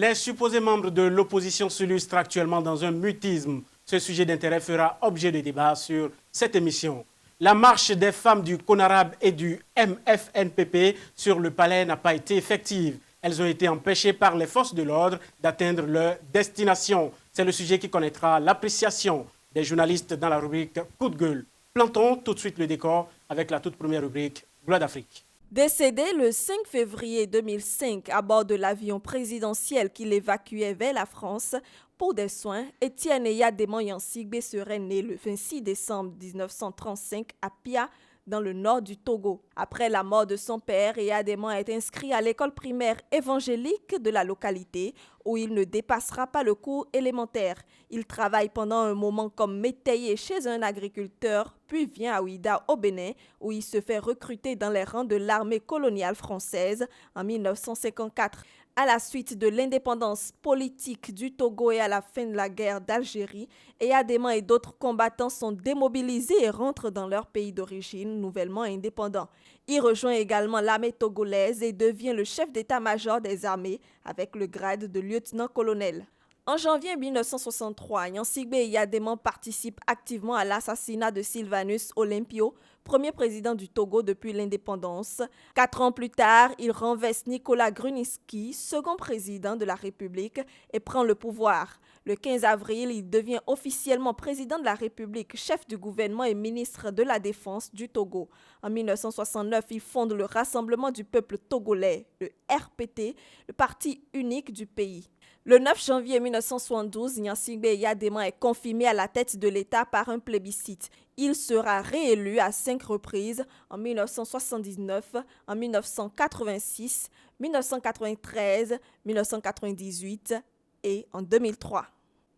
Les supposés membres de l'opposition s'illustrent actuellement dans un mutisme. Ce sujet d'intérêt fera objet de débat sur cette émission. La marche des femmes du CONARAB et du MFNPP sur le palais n'a pas été effective. Elles ont été empêchées par les forces de l'ordre d'atteindre leur destination. C'est le sujet qui connaîtra l'appréciation des journalistes dans la rubrique Coup de gueule. Plantons tout de suite le décor avec la toute première rubrique Gloire d'Afrique. Décédé le 5 février 2005 à bord de l'avion présidentiel qui l'évacuait vers la France pour des soins, Étienne Eyadéman Yansigbe serait né le 26 décembre 1935 à Pia, dans le nord du Togo. Après la mort de son père, Eyadéman est inscrit à l'école primaire évangélique de la localité où il ne dépassera pas le cours élémentaire. Il travaille pendant un moment comme métayer chez un agriculteur, puis vient à Ouida au Bénin où il se fait recruter dans les rangs de l'armée coloniale française en 1954. À la suite de l'indépendance politique du Togo et à la fin de la guerre d'Algérie, Eyadéman et d'autres combattants sont démobilisés et rentrent dans leur pays d'origine, nouvellement indépendant. Il rejoint également l'armée togolaise et devient le chef d'état-major des armées avec le grade de lieutenant-colonel. En janvier 1963, Yansigbe Eyadéman participe activement à l'assassinat de Sylvanus Olympio, premier président du Togo depuis l'indépendance. 4 ans plus tard, il renverse Nicolas Grunitzky, second président de la République, et prend le pouvoir. Le 15 avril, il devient officiellement président de la République, chef du gouvernement et ministre de la Défense du Togo. En 1969, il fonde le Rassemblement du peuple togolais, le RPT, le parti unique du pays. Le 9 janvier 1972, Yansigbe Eyadéman est confirmé à la tête de l'État par un plébiscite. Il sera réélu à 5 reprises en 1979, en 1986, 1993, 1998 et en 2003.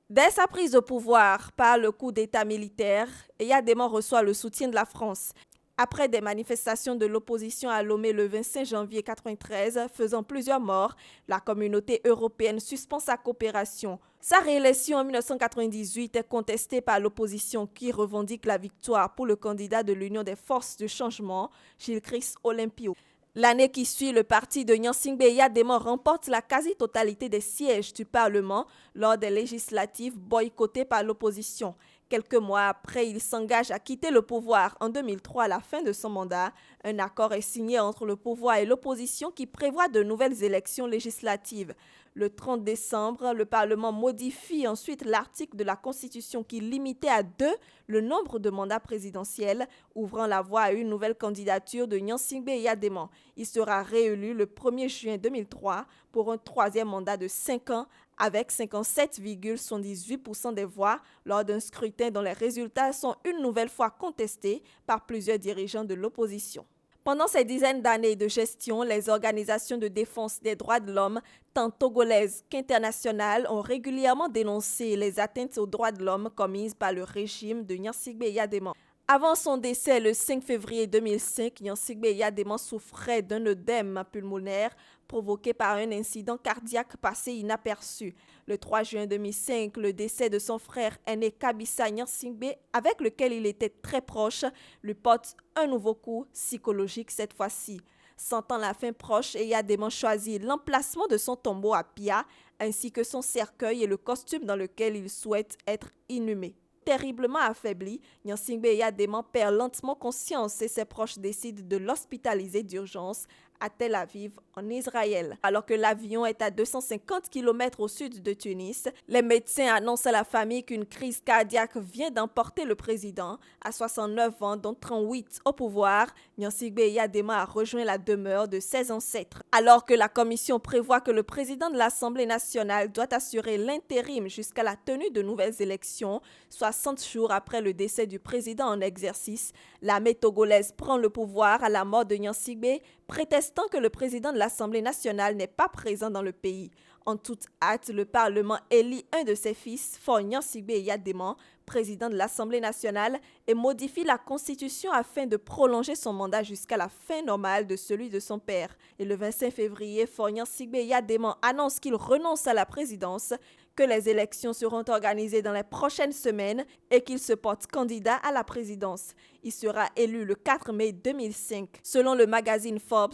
Dès sa prise de pouvoir par le coup d'État militaire, Eyadéman reçoit le soutien de la France. Après des manifestations de l'opposition à Lomé le 25 janvier 1993, faisant plusieurs morts, la communauté européenne suspend sa coopération. Sa réélection en 1998 est contestée par l'opposition qui revendique la victoire pour le candidat de l'Union des forces de changement, Gilles-Christ Olympio. L'année qui suit, le parti de Yansigbe Eyadéman remporte la quasi-totalité des sièges du Parlement lors des législatives boycottées par l'opposition. Quelques mois après, il s'engage à quitter le pouvoir. En 2003, à la fin de son mandat, un accord est signé entre le pouvoir et l'opposition qui prévoit de nouvelles élections législatives. Le 30 décembre, le Parlement modifie ensuite l'article de la Constitution qui limitait à 2 le nombre de mandats présidentiels, ouvrant la voie à une nouvelle candidature de Yansigbe Eyadéman. Il sera réélu le 1er juin 2003 pour un 3e mandat de 5 ans avec 57,78% des voix lors d'un scrutin dont les résultats sont une nouvelle fois contestés par plusieurs dirigeants de l'opposition. Pendant ces dizaines d'années de gestion, les organisations de défense des droits de l'homme, tant togolaises qu'internationales, ont régulièrement dénoncé les atteintes aux droits de l'homme commises par le régime de Yansigbe Eyadéman. Avant son décès le 5 février 2005, Yansigbe Eyadéman souffrait d'un œdème pulmonaire provoqué par un incident cardiaque passé inaperçu. Le 3 juin 2005, le décès de son frère aîné Kabissa Yansigbe, avec lequel il était très proche, lui porte un nouveau coup psychologique cette fois-ci. Sentant la fin proche, Eyadéman choisit l'emplacement de son tombeau à Pia, ainsi que son cercueil et le costume dans lequel il souhaite être inhumé. Terriblement affaibli, Yansigbe Eyadéman perd lentement conscience et ses proches décident de l'hospitaliser d'urgence à Tel Aviv, en Israël. Alors que l'avion est à 250 km au sud de Tunis, les médecins annoncent à la famille qu'une crise cardiaque vient d'emporter le président. À 69 ans, dont 38 au pouvoir, Yansigbe Eyadéman a rejoint la demeure de ses ancêtres. Alors que la commission prévoit que le président de l'Assemblée nationale doit assurer l'intérim jusqu'à la tenue de nouvelles élections, 60 jours après le décès du président en exercice, l'armée togolaise prend le pouvoir à la mort de Yansigbe, prétestant que le président de l'Assemblée nationale n'est pas présent dans le pays. En toute hâte, le Parlement élit un de ses fils, Faure Yansigbe Eyadéman, président de l'Assemblée nationale, et modifie la Constitution afin de prolonger son mandat jusqu'à la fin normale de celui de son père. Et le 25 février, Faure Yansigbe Eyadéman annonce qu'il renonce à la présidence, que les élections seront organisées dans les prochaines semaines et qu'il se porte candidat à la présidence. Il sera élu le 4 mai 2005. Selon le magazine Forbes,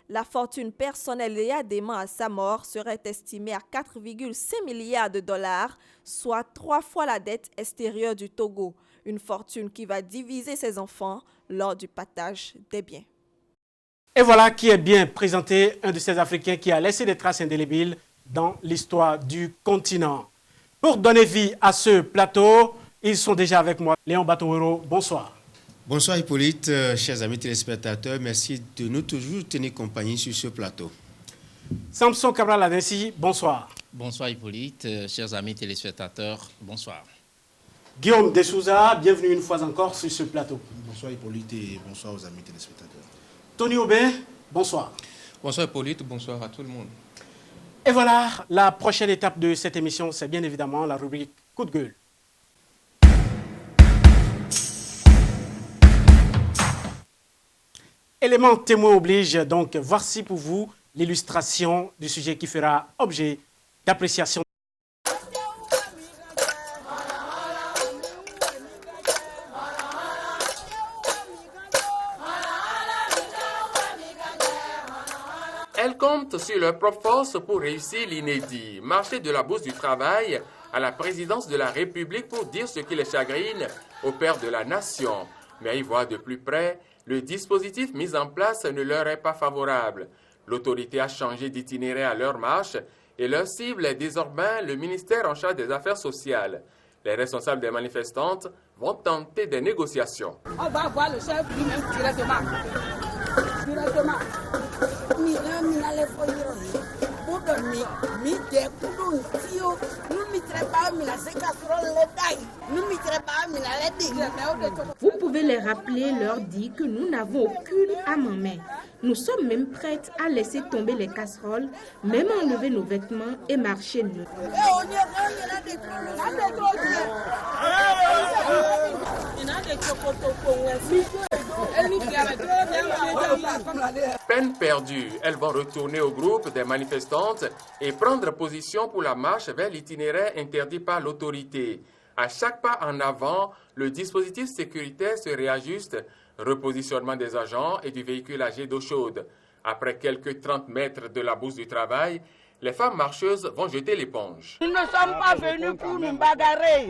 La fortune personnelle liée à sa mort serait estimée à 4,5 milliards de dollars, soit 3 fois la dette extérieure du Togo. Une fortune qui va diviser ses enfants lors du partage des biens. Et voilà qui est bien présenté, un de ces Africains qui a laissé des traces indélébiles dans l'histoire du continent. Pour donner vie à ce plateau, ils sont déjà avec moi. Léon Batouero, bonsoir. Bonsoir Hippolyte, chers amis téléspectateurs, merci de nous toujours tenir compagnie sur ce plateau. Samson Cabral Adinsi, bonsoir. Bonsoir Hippolyte, chers amis téléspectateurs, bonsoir. Guillaume Dessouza, bienvenue une fois encore sur ce plateau. Bonsoir Hippolyte et bonsoir aux amis téléspectateurs. Tony Aubin, bonsoir. Bonsoir Hippolyte, bonsoir à tout le monde. Et voilà, la prochaine étape de cette émission, c'est bien évidemment la rubrique Coup de gueule. Élément témoin oblige, donc voici pour vous l'illustration du sujet qui fera objet d'appréciation. Elles comptent sur leur propre force pour réussir l'inédit. Marcher de la Bourse du Travail à la présidence de la République pour dire ce qui les chagrine au père de la nation. Mais à y voir de plus près, le dispositif mis en place ne leur est pas favorable. L'autorité a changé d'itinéraire à leur marche et leur cible est désormais le ministère en charge des Affaires sociales. Les responsables des manifestantes vont tenter des négociations. On va voir le chef lui-même directement. Vous pouvez les rappeler, leur dire que nous n'avons aucune âme en main. Nous sommes même prêtes à laisser tomber les casseroles, même enlever nos vêtements et marcher nus. Peine perdue, elles vont retourner au groupe des manifestantes et prendre position pour la marche vers l'itinéraire interdit par l'autorité. À chaque pas en avant, le dispositif sécuritaire se réajuste, repositionnement des agents et du véhicule âgé d'eau chaude. Après quelques 30 mètres de la Bourse du Travail, les femmes marcheuses vont jeter l'éponge. Nous ne sommes pas venus pour nous bagarrer.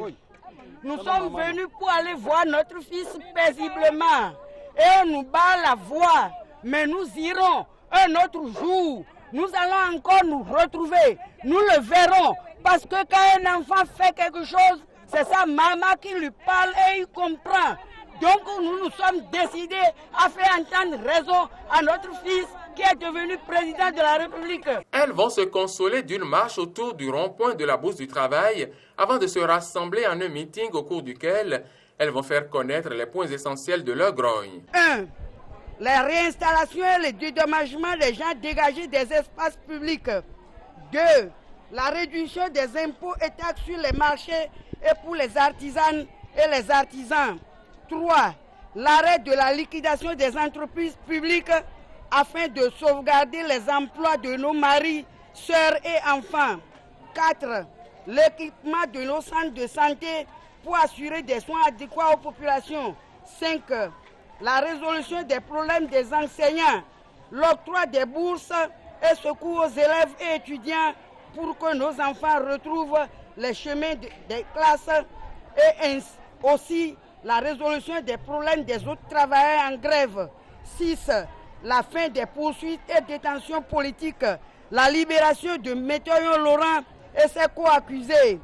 Nous sommes venus pour aller voir notre fils paisiblement. Et on nous bat la voix. Mais nous irons un autre jour. Nous allons encore nous retrouver. Nous le verrons. Parce que quand un enfant fait quelque chose, c'est sa maman qui lui parle et il comprend. Donc nous nous sommes décidés à faire entendre raison à notre fils qui est devenu président de la République. Elles vont se consoler d'une marche autour du rond-point de la Bourse du Travail avant de se rassembler en un meeting au cours duquel elles vont faire connaître les points essentiels de leur grogne. 1. La réinstallation et le dédommagement des gens dégagés des espaces publics. 2. La réduction des impôts et taxes sur les marchés et pour les artisanes et les artisans. 3. L'arrêt de la liquidation des entreprises publiques afin de sauvegarder les emplois de nos maris, sœurs et enfants. 4. L'équipement de nos centres de santé pour assurer des soins adéquats aux populations. 5. La résolution des problèmes des enseignants, l'octroi des bourses et secours aux élèves et étudiants pour que nos enfants retrouvent les chemins des classes et aussi la résolution des problèmes des autres travailleurs en grève. 6. La fin des poursuites et détentions politiques, la libération de Météo Laurent et ses co-accusés.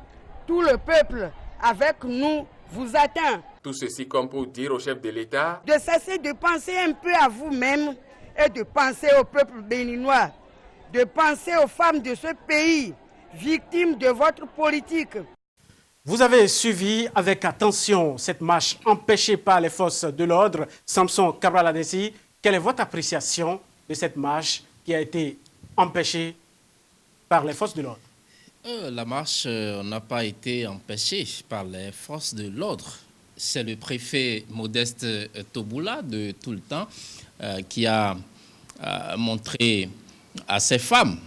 Tout le peuple, avec nous, vous attend. Tout ceci comme pour dire au chef de l'État de cesser de penser un peu à vous-même et de penser au peuple béninois, de penser aux femmes de ce pays, victimes de votre politique. Vous avez suivi avec attention cette marche empêchée par les forces de l'ordre. Samson Cabral Adinsi, quelle est votre appréciation de cette marche qui a été empêchée par les forces de l'ordre? La marche n'a pas été empêchée par les forces de l'ordre. C'est le préfet Modeste Toboula de tout le temps qui a montré à ces femmes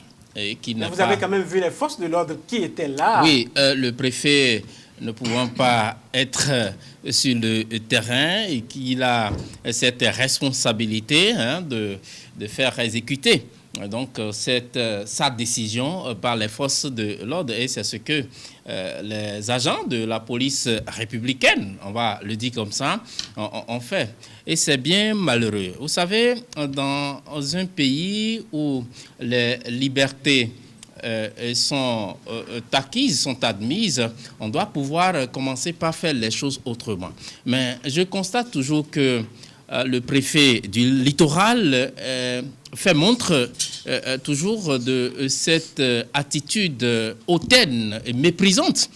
qui n'a pas... Vous avez quand même vu les forces de l'ordre qui étaient là. Oui, le préfet ne pouvant pas être sur le terrain et qu'il a cette responsabilité de faire exécuter donc sa décision par les forces de l'ordre, et c'est ce que les agents de la police républicaine, on va le dire comme ça, ont fait. Et c'est bien malheureux. Vous savez, dans un pays où les libertés sont acquises, sont admises, on doit pouvoir commencer par faire les choses autrement. Mais je constate toujours que le préfet du littoral fait montre toujours de cette attitude hautaine et méprisante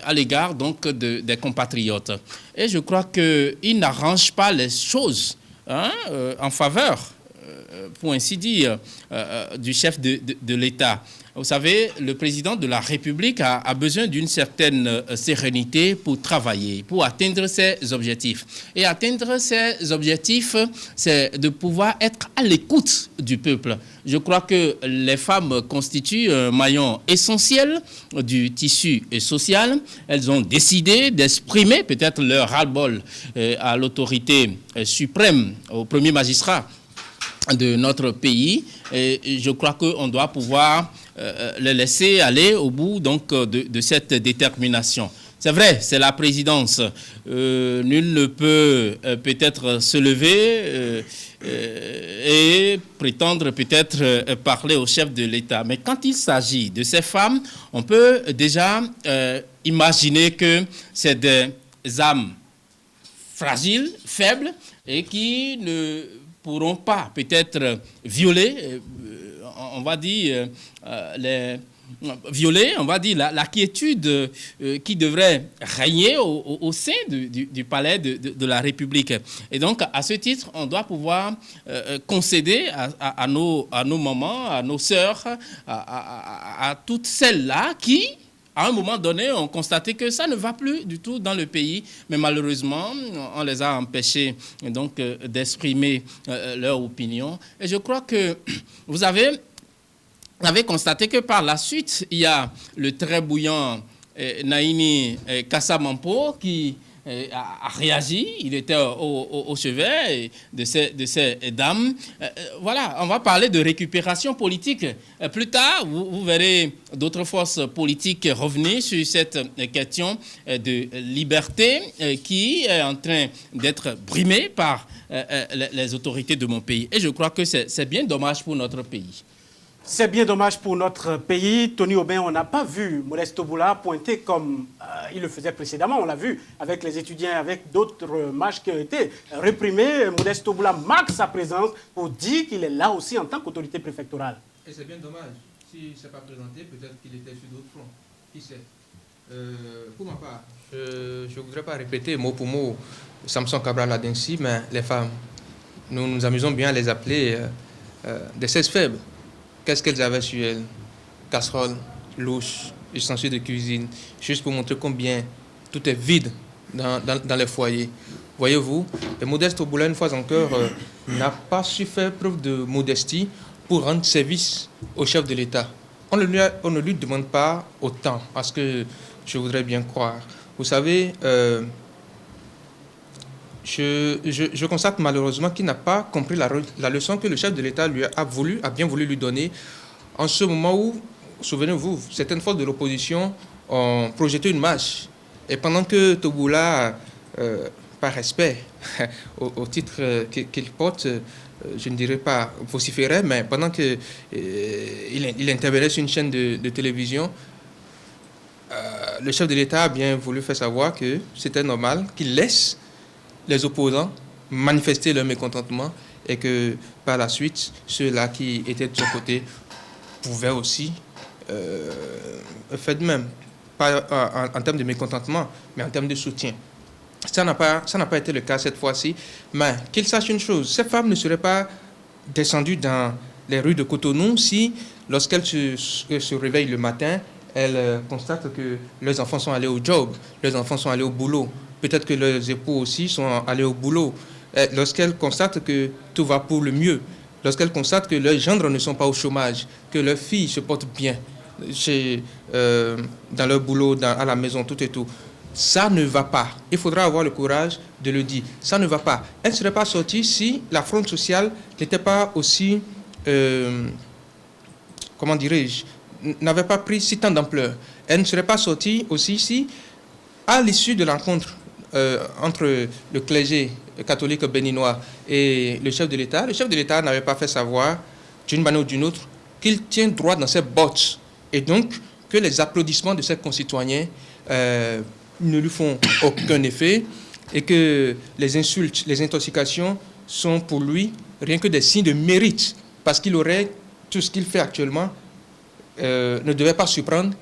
à l'égard donc des compatriotes. Et je crois qu'il n'arrange pas les choses en faveur, pour ainsi dire, du chef de l'État. Vous savez, le président de la République a besoin d'une certaine sérénité pour travailler, pour atteindre ses objectifs. Et atteindre ses objectifs, c'est de pouvoir être à l'écoute du peuple. Je crois que les femmes constituent un maillon essentiel du tissu social. Elles ont décidé d'exprimer peut-être leur ras-le-bol à l'autorité suprême, au premier magistrat de notre pays. Et je crois qu'on doit pouvoir les laisser aller au bout donc, de cette détermination. C'est vrai, c'est la présidence. Nul ne peut peut-être se lever et prétendre peut-être parler au chef de l'État. Mais quand il s'agit de ces femmes, on peut déjà imaginer que c'est des âmes fragiles, faibles, et qui ne pourront pas peut-être violer, on va dire, la quiétude qui devrait régner au sein du palais de la République. Et donc, à ce titre, on doit pouvoir concéder à nos mamans, à nos sœurs, à toutes celles-là qui, à un moment donné, ont constaté que ça ne va plus du tout dans le pays, mais malheureusement, on les a empêchés donc d'exprimer leur opinion. Et je crois que vous avez constaté que par la suite, il y a le très bouillant Naini Kassamampo qui a réagi. Il était au chevet de ces dames. Voilà, on va parler de récupération politique. Plus tard, vous verrez d'autres forces politiques revenir sur cette question de liberté qui est en train d'être brimée par les autorités de mon pays. Et je crois que c'est bien dommage pour notre pays. C'est bien dommage pour notre pays. Tony Aubin, on n'a pas vu Modeste Toboula pointer comme il le faisait précédemment. On l'a vu avec les étudiants, avec d'autres matchs qui ont été réprimés. Modeste Toboula marque sa présence pour dire qu'il est là aussi en tant qu'autorité préfectorale. Et c'est bien dommage. S'il ne s'est pas présenté, peut-être qu'il était sur d'autres fronts. Qui sait? Pour ma part, je ne voudrais pas répéter mot pour mot Samson Cabral Adensi, mais les femmes, nous nous amusons bien à les appeler des 16 faibles. Qu'est-ce qu'elles avaient sur elles? Casseroles, louches, ustensiles de cuisine, juste pour montrer combien tout est vide dans les foyers. Voyez-vous, et Modeste Toboula, une fois encore, n'a pas su faire preuve de modestie pour rendre service au chef de l'État. On ne lui demande pas autant, parce que je voudrais bien croire. Vous savez, je constate malheureusement qu'il n'a pas compris la leçon que le chef de l'État a bien voulu lui donner en ce moment où, souvenez-vous, certaines forces de l'opposition ont projeté une marche. Et pendant que Toboula, par respect au titre qu'il porte, je ne dirais pas vociférait, mais pendant qu'il intervenait sur une chaîne de télévision, le chef de l'État a bien voulu faire savoir que c'était normal qu'il laisse les opposants manifester leur mécontentement et que par la suite, ceux-là qui étaient de son côté pouvaient aussi faire de même. Pas en termes de mécontentement, mais en termes de soutien. Ça n'a pas été le cas cette fois-ci. Mais qu'ils sachent une chose, ces femmes ne seraient pas descendues dans les rues de Cotonou si, lorsqu'elles se réveillent le matin, elles constatent que leurs enfants sont allés au job, leurs enfants sont allés au boulot. Peut-être que leurs époux aussi sont allés au boulot. Lorsqu'elles constatent que tout va pour le mieux, lorsqu'elles constatent que leurs gendres ne sont pas au chômage, que leurs filles se portent bien dans leur boulot, à la maison, tout et tout. ça ne va pas. Il faudra avoir le courage de le dire. Ça ne va pas. Elle ne serait pas sortie si la fronde sociale n'était pas aussi, comment dirais-je, n'avait pas pris si tant d'ampleur. Elle ne serait pas sortie aussi si, à l'issue de la rencontre entre le clergé catholique béninois et le chef de l'État n'avait pas fait savoir, d'une manière ou d'une autre, qu'il tient droit dans ses bottes. Et donc, que les applaudissements de ses concitoyens ne lui font aucun effet et que les insultes, les intoxications sont pour lui rien que des signes de mérite, parce qu'il aurait tout ce qu'il fait actuellement, ne devait pas surprendre.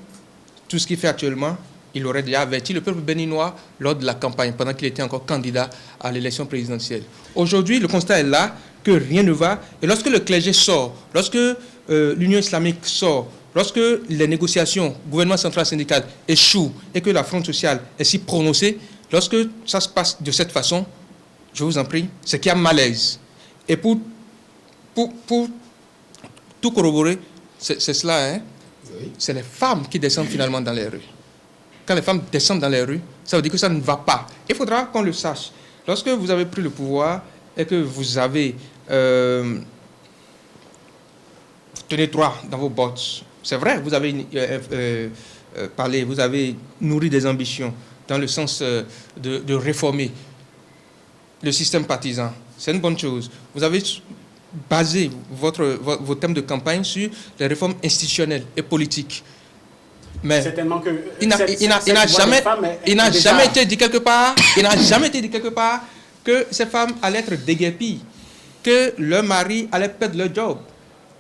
Tout ce qu'il fait actuellement, il aurait déjà averti le peuple béninois lors de la campagne, pendant qu'il était encore candidat à l'élection présidentielle. Aujourd'hui, le constat est là, que rien ne va. Et lorsque le clergé sort, lorsque l'Union islamique sort, lorsque les négociations gouvernement central syndical échouent et que la fronde sociale est si prononcée, lorsque ça se passe de cette façon, je vous en prie, c'est qu'il y a malaise. Et pour tout corroborer, c'est cela, hein? Oui. C'est les femmes qui descendent finalement dans les rues. Quand les femmes descendent dans les rues, ça veut dire que ça ne va pas. Il faudra qu'on le sache. Lorsque vous avez pris le pouvoir et que vous avez tenu droit dans vos bottes, c'est vrai, vous avez parlé, vous avez nourri des ambitions dans le sens de réformer le système partisan. C'est une bonne chose. Vous avez basé vos thèmes de campagne sur les réformes institutionnelles et politiques. Mais certainement que il n'a jamais été dit quelque part, que ces femmes allaient être déguerpies, que leur mari allait perdre leur job,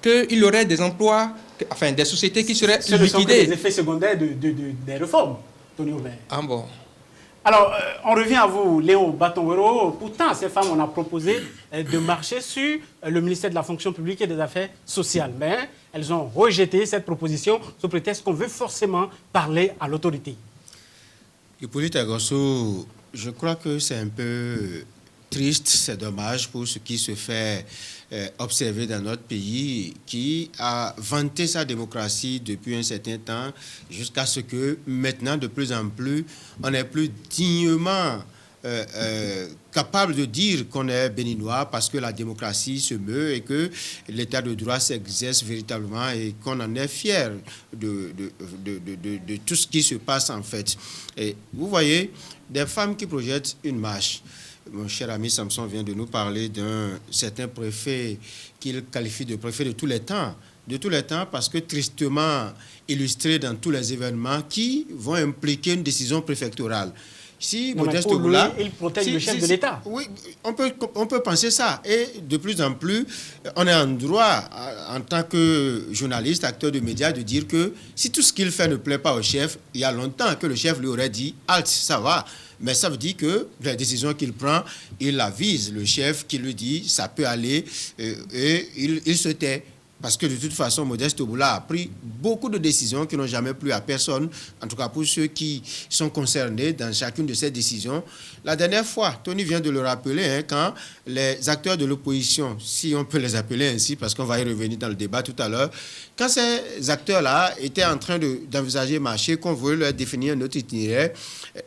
qu'il y aurait des emplois, enfin des sociétés qui seraient liquidées. Ce sont les effets secondaires des réformes, Tony Aubert. Ah bon. Alors, on revient à vous, Léo Batonguero. Pourtant, ces femmes, on a proposé de marcher sur le ministère de la Fonction publique et des Affaires sociales. Mais elles ont rejeté cette proposition sous prétexte qu'on veut forcément parler à l'autorité. Hippolyte Agosso, je crois que c'est un peu triste, c'est dommage pour ce qui se fait observer dans notre pays, qui a vanté sa démocratie depuis un certain temps, jusqu'à ce que maintenant, de plus en plus, on n'est plus dignement capable de dire qu'on est béninois parce que la démocratie se meut et que l'état de droit s'exerce véritablement et qu'on en est fier de tout ce qui se passe en fait. Et vous voyez, des femmes qui projettent une marche. Mon cher ami Samson vient de nous parler d'un certain préfet qu'il qualifie de préfet de tous les temps. De tous les temps parce que tristement illustré dans tous les événements qui vont impliquer une décision préfectorale. Si Modeste Toboula, il protège le chef de l'État. Oui, on peut penser ça. Et de plus en plus, on est en droit, en tant que journaliste, acteur de médias, de dire que si tout ce qu'il fait ne plaît pas au chef, il y a longtemps que le chef lui aurait dit « Halte, ça va ». Mais ça veut dire que la décision qu'il prend, il avise le chef qui lui dit « ça peut aller » et il se tait. Parce que de toute façon, Modeste Toboula a pris beaucoup de décisions qui n'ont jamais plu à personne, en tout cas pour ceux qui sont concernés dans chacune de ces décisions. La dernière fois, Tony vient de le rappeler, hein, quand les acteurs de l'opposition, si on peut les appeler ainsi, parce qu'on va y revenir dans le débat tout à l'heure, quand ces acteurs-là étaient en train d'envisager marcher, qu'on voulait leur définir un autre itinéraire,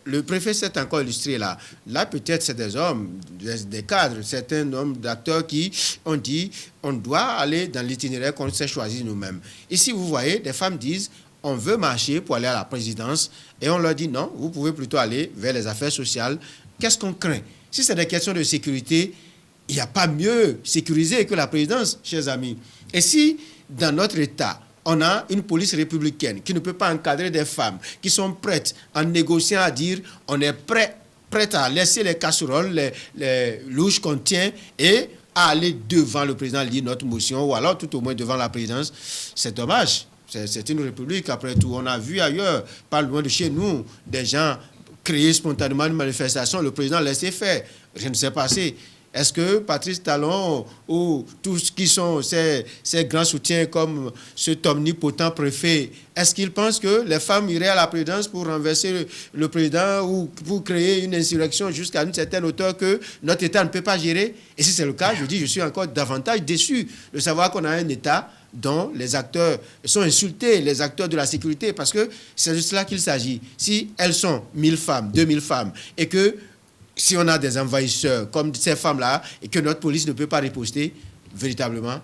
le préfet s'est encore illustré là. Là, peut-être, c'est des hommes, des cadres, certains hommes d'acteurs qui ont dit on doit aller dans l'itinéraire qu'on s'est choisi nous-mêmes. Ici, vous voyez, des femmes disent on veut marcher pour aller à la présidence et on leur dit non, vous pouvez plutôt aller vers les affaires sociales. Qu'est-ce qu'on craint? Si c'est des questions de sécurité, il n'y a pas mieux sécurisé que la présidence, chers amis. Et si, dans notre État, on a une police républicaine qui ne peut pas encadrer des femmes qui sont prêtes, en négociant, à dire on est prêtes à laisser les casseroles, les louches qu'on tient et à aller devant le président lire notre motion ou alors tout au moins devant la présidence, c'est dommage. C'est une république, après tout. On a vu ailleurs, pas loin de chez nous, des gens créer spontanément une manifestation, le président laissait faire. Rien ne s'est passé. Est-ce que Patrice Talon ou tous ce qui sont ces grands soutiens comme cet omnipotent préfet, est-ce qu'ils pensent que les femmes iraient à la présidence pour renverser le président ou pour créer une insurrection jusqu'à une certaine hauteur que notre État ne peut pas gérer? Et si c'est le cas, je suis encore davantage déçu de savoir qu'on a un État dont les acteurs sont insultés, les acteurs de la sécurité, parce que c'est de cela qu'il s'agit. Si elles sont 1000 femmes, 2000 femmes, et que si on a des envahisseurs comme ces femmes-là, et que notre police ne peut pas riposter, véritablement,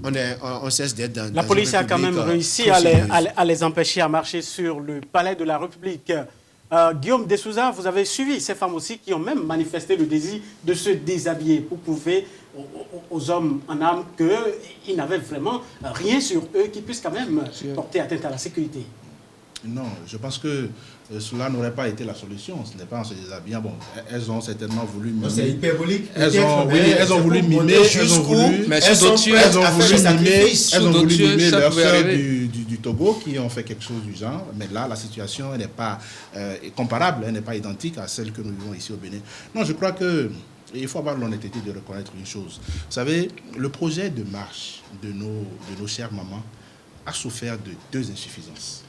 on cesse d'être dans la police a quand même réussi à les empêcher à marcher sur le palais de la République. Guillaume Dessouza, vous avez suivi ces femmes aussi qui ont même manifesté le désir de se déshabiller pour prouver aux hommes en armes qu'ils n'avaient vraiment rien sur eux qui puisse quand même porter atteinte à la sécurité. Non, je pense que cela n'aurait pas été la solution. Ce n'est pas en se déshabillant. Bon, elles ont certainement voulu mimer. C'est hyperbolique. Elles ont voulu mimer. Elles ont voulu mimer leurs sœurs du Togo qui ont fait quelque chose du genre. Mais là, la situation n'est pas comparable, elle n'est pas identique à celle que nous vivons ici au Bénin. Non, je crois que il faut avoir l'honnêteté de reconnaître une chose. Vous savez, le projet de marche de nos chères mamans a souffert de deux insuffisances.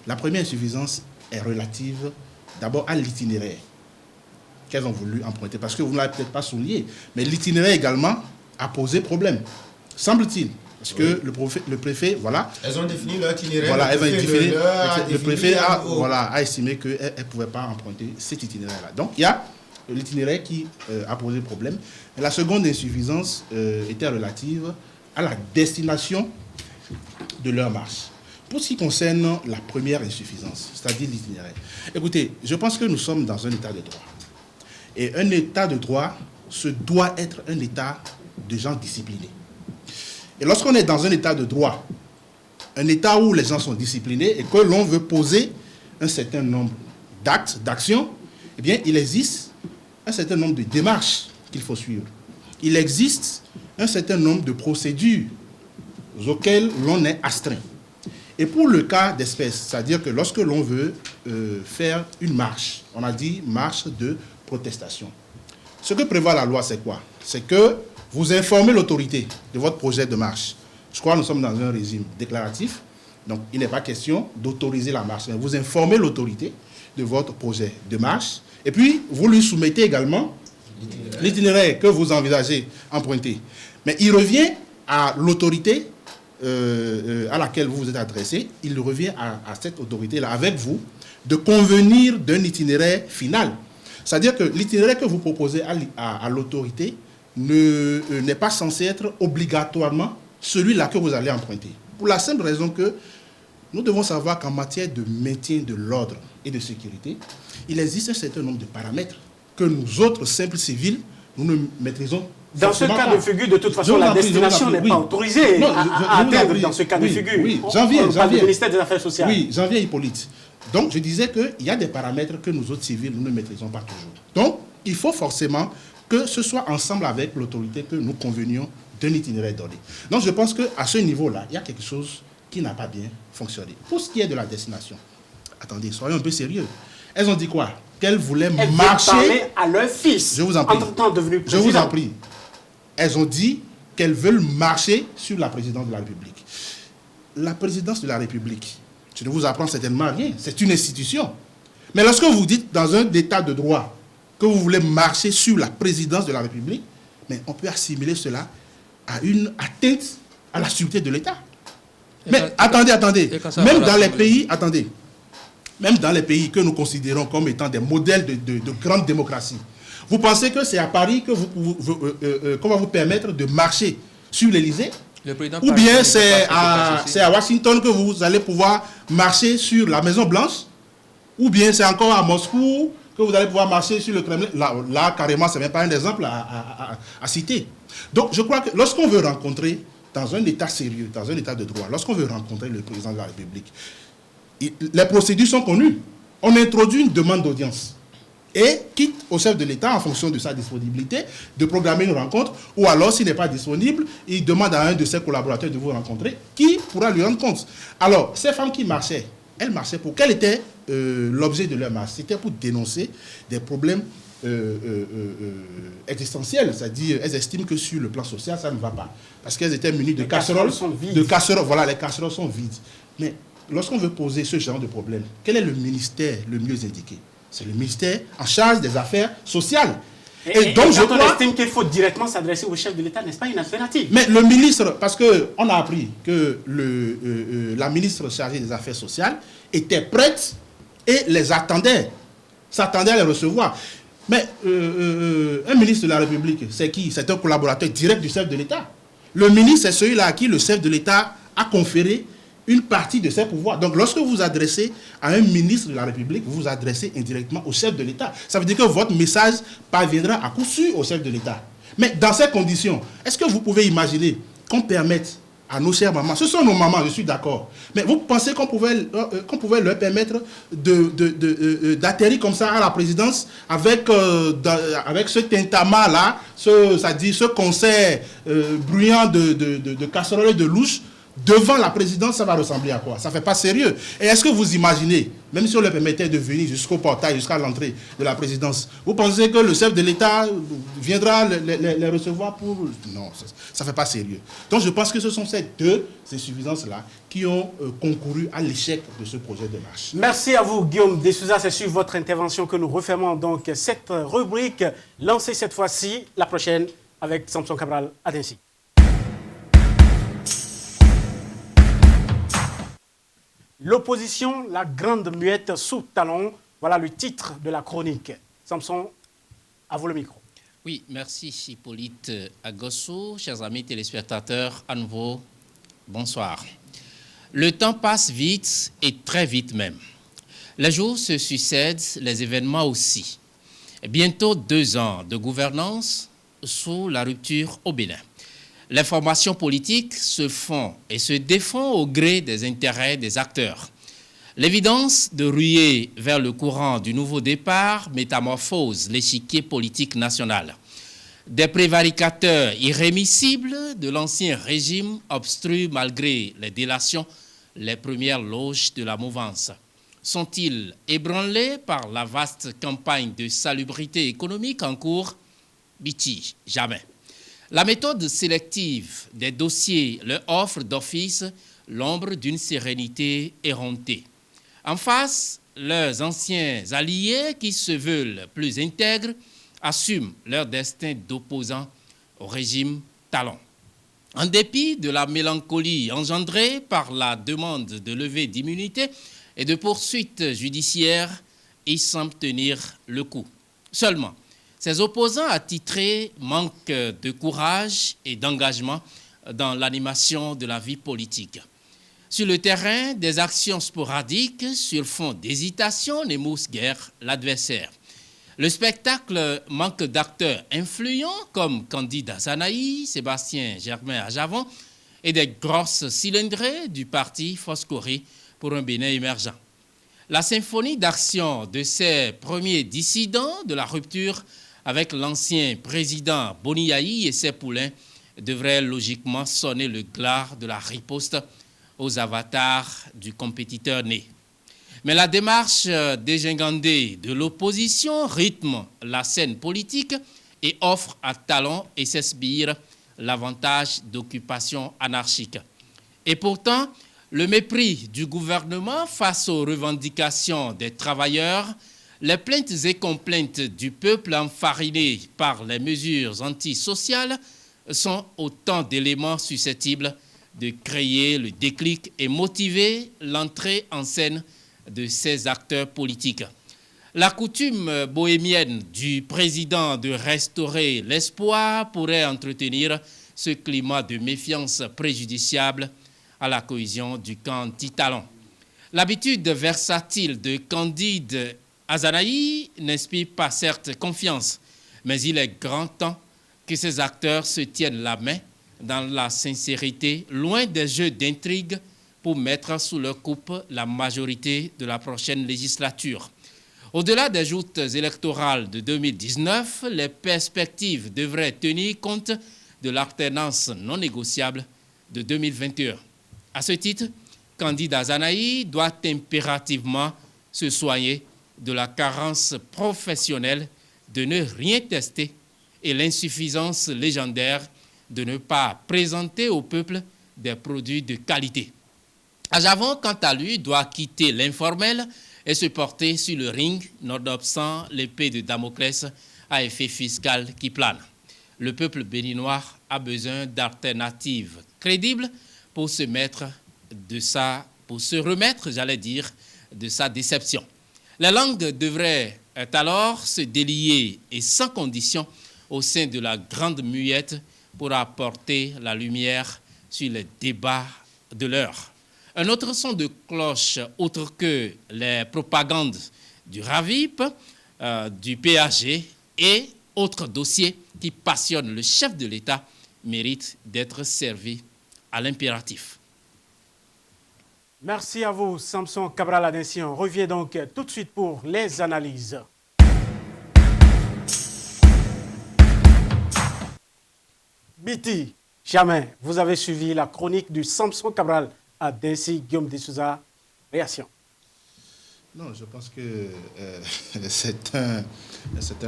La première insuffisance est relative d'abord à l'itinéraire qu'elles ont voulu emprunter, parce que vous ne l'avez peut-être pas souligné, mais l'itinéraire également a posé problème, semble-t-il, parce que le préfet, voilà... Elles ont défini leur itinéraire. Voilà, le préfet a estimé qu'elles ne pouvaient pas emprunter cet itinéraire-là. Donc, il y a l'itinéraire qui a posé problème. Et la seconde insuffisance était relative à la destination de leur marche. Pour ce qui concerne la première insuffisance, c'est-à-dire l'itinéraire, écoutez, je pense que nous sommes dans un état de droit. Et un état de droit doit être un état de gens disciplinés. Et lorsqu'on est dans un état de droit, un état où les gens sont disciplinés et que l'on veut poser un certain nombre d'actes, d'actions, eh bien, il existe un certain nombre de démarches qu'il faut suivre. Il existe un certain nombre de procédures auxquelles l'on est astreint. Et pour le cas d'espèce, c'est-à-dire que lorsque l'on veut faire une marche, on a dit marche de protestation. Ce que prévoit la loi, c'est quoi? C'est que vous informez l'autorité de votre projet de marche. Je crois que nous sommes dans un régime déclaratif, donc il n'est pas question d'autoriser la marche. Mais vous informez l'autorité de votre projet de marche, et puis vous lui soumettez également l'itinéraire que vous envisagez emprunter. Mais il revient à l'autorité à laquelle vous vous êtes adressé, il revient à cette autorité-là, avec vous, de convenir d'un itinéraire final. C'est-à-dire que l'itinéraire que vous proposez à l'autorité n'est pas censé être obligatoirement celui-là que vous allez emprunter. Pour la simple raison que nous devons savoir qu'en matière de maintien de l'ordre et de sécurité, il existe un certain nombre de paramètres que nous autres simples civils, nous ne maîtrisons pas. Dans ce cas de figure, de toute façon, la destination n'est pas autorisée à atteindre dans ce cas de figure. Oui, j'en viens. Du ministère des Affaires sociales. Oui, j'en viens, Hippolyte. Donc, je disais qu'il y a des paramètres que nous autres civils, nous ne maîtrisons pas toujours. Donc, il faut forcément que ce soit ensemble avec l'autorité que nous convenions d'un itinéraire donné. Donc, je pense qu'à ce niveau-là, il y a quelque chose qui n'a pas bien fonctionné. Pour ce qui est de la destination, attendez, soyons un peu sérieux. Elles ont dit quoi? Qu'elles voulaient marcher... parler à leur fils, je vous en prie. entre-temps devenu président. Je vous en prie. Elles ont dit qu'elles veulent marcher sur la présidence de la République. La présidence de la République, je ne vous apprends certainement rien, c'est une institution. Mais lorsque vous dites dans un état de droit que vous voulez marcher sur la présidence de la République, mais on peut assimiler cela à une atteinte à la sûreté de l'État. Mais attendez. Même dans les pays que nous considérons comme étant des modèles de grande démocratie, vous pensez que c'est à Paris qu'on va vous permettre de marcher sur l'Élysée? Ou bien c'est à Washington que vous allez pouvoir marcher sur la Maison-Blanche? Ou bien c'est encore à Moscou que vous allez pouvoir marcher sur le Kremlin? Là carrément, ce n'est même pas un exemple à citer. Donc, je crois que lorsqu'on veut rencontrer, dans un État sérieux, dans un État de droit, lorsqu'on veut rencontrer le président de la République, les procédures sont connues. On introduit une demande d'audience. Et quitte au chef de l'État, en fonction de sa disponibilité, de programmer une rencontre, ou alors, s'il n'est pas disponible, il demande à un de ses collaborateurs de vous rencontrer, qui pourra lui rendre compte. Alors, ces femmes qui marchaient, elles marchaient pour... Quel était l'objet de leur marche? C'était pour dénoncer des problèmes existentielles, c'est-à-dire elles estiment que sur le plan social, ça ne va pas. Parce qu'elles étaient munies de casseroles. Voilà, les casseroles sont vides. Mais lorsqu'on veut poser ce genre de problème, quel est le ministère le mieux indiqué? C'est le ministère en charge des affaires sociales. Et donc, on estime qu'il faut directement s'adresser au chef de l'État, n'est-ce pas une alternative? Mais le ministre, parce qu'on a appris que la ministre chargée des Affaires sociales était prête et les attendait, s'attendait à les recevoir. Mais un ministre de la République, c'est qui? C'est un collaborateur direct du chef de l'État. Le ministre, c'est celui-là à qui le chef de l'État a conféré une partie de ses pouvoirs. Donc, lorsque vous vous adressez à un ministre de la République, vous vous adressez indirectement au chef de l'État. Ça veut dire que votre message parviendra à coup sûr au chef de l'État. Mais dans ces conditions, est-ce que vous pouvez imaginer qu'on permette à nos chères mamans, ce sont nos mamans, je suis d'accord, mais vous pensez qu'on pouvait leur permettre d'atterrir comme ça à la présidence avec ce tintamarre-là, ce concert bruyant de casseroles et de louches, devant la présidence, ça va ressembler à quoi? Ça ne fait pas sérieux. Et est-ce que vous imaginez, même si on leur permettait de venir jusqu'au portail, jusqu'à l'entrée de la présidence, vous pensez que le chef de l'État viendra les recevoir pour... Non, ça ne fait pas sérieux. Donc je pense que ce sont ces deux insuffisances-là qui ont concouru à l'échec de ce projet de marche. Merci à vous, Guillaume Dessouza. C'est sur votre intervention que nous refermons donc cette rubrique, lancée cette fois-ci, la prochaine, avec Samson Cabral Adensi. L'opposition, la grande muette sous talon, voilà le titre de la chronique. Samson, à vous le micro. Oui, merci Hippolyte Agosso. Chers amis téléspectateurs, à nouveau, bonsoir. Le temps passe vite et très vite même. Les jours se succèdent, les événements aussi. Bientôt 2 ans de gouvernance sous la rupture au Bénin. Les formations politiques se font et se défont au gré des intérêts des acteurs. L'évidence de ruer vers le courant du nouveau départ métamorphose l'échiquier politique national. Des prévaricateurs irrémissibles de l'ancien régime obstruent malgré les délations les premières loges de la mouvance. Sont-ils ébranlés par la vaste campagne de salubrité économique en cours? Biti, jamais. La méthode sélective des dossiers leur offre d'office l'ombre d'une sérénité éhontée. En face, leurs anciens alliés qui se veulent plus intègres assument leur destin d'opposants au régime talon. En dépit de la mélancolie engendrée par la demande de levée d'immunité et de poursuites judiciaires, ils semblent tenir le coup. Seulement, ces opposants attitrés manquent de courage et d'engagement dans l'animation de la vie politique. Sur le terrain, des actions sporadiques sur fond d'hésitation n'émoussent guère l'adversaire. Le spectacle manque d'acteurs influents comme Candide Azanaï, Sébastien Germain Ajavon et des grosses cylindrées du parti Foscori pour un Bénin émergent. La symphonie d'action de ces premiers dissidents de la rupture avec l'ancien président Boniaï et ses poulains devrait logiquement sonner le glas de la riposte aux avatars du compétiteur né. Mais la démarche dégingandée de l'opposition rythme la scène politique et offre à Talon et ses sbires l'avantage d'occupation anarchique. Et pourtant, le mépris du gouvernement face aux revendications des travailleurs, les plaintes et complaintes du peuple enfariné par les mesures antisociales sont autant d'éléments susceptibles de créer le déclic et motiver l'entrée en scène de ces acteurs politiques. La coutume bohémienne du président de restaurer l'espoir pourrait entretenir ce climat de méfiance préjudiciable à la cohésion du camp anti-talon. L'habitude versatile de Candide Azanaï n'inspire pas certes confiance, mais il est grand temps que ces acteurs se tiennent la main dans la sincérité, loin des jeux d'intrigue pour mettre sous leur coupe la majorité de la prochaine législature. Au-delà des joutes électorales de 2019, les perspectives devraient tenir compte de l'alternance non négociable de 2021. À ce titre, Candide Azanaï doit impérativement se soigner de la carence professionnelle de ne rien tester et l'insuffisance légendaire de ne pas présenter au peuple des produits de qualité. Ajavon, quant à lui, doit quitter l'informel et se porter sur le ring, nonobstant l'épée de Damoclès à effet fiscal qui plane. Le peuple béninois a besoin d'alternatives crédibles pour se remettre, j'allais dire, de sa déception. Les langues devraient alors se délier et sans condition au sein de la grande muette pour apporter la lumière sur les débats de l'heure. Un autre son de cloche, autre que les propagandes du RAVIP, du PAG et autres dossiers qui passionnent le chef de l'État, mérite d'être servi à l'impératif. Merci à vous, Samson Cabral Adinsi. On revient donc tout de suite pour les analyses. Biti, jamais vous avez suivi la chronique du Samson Cabral Adinsi, Guillaume de Souza. Réaction. Non, je pense que c'est un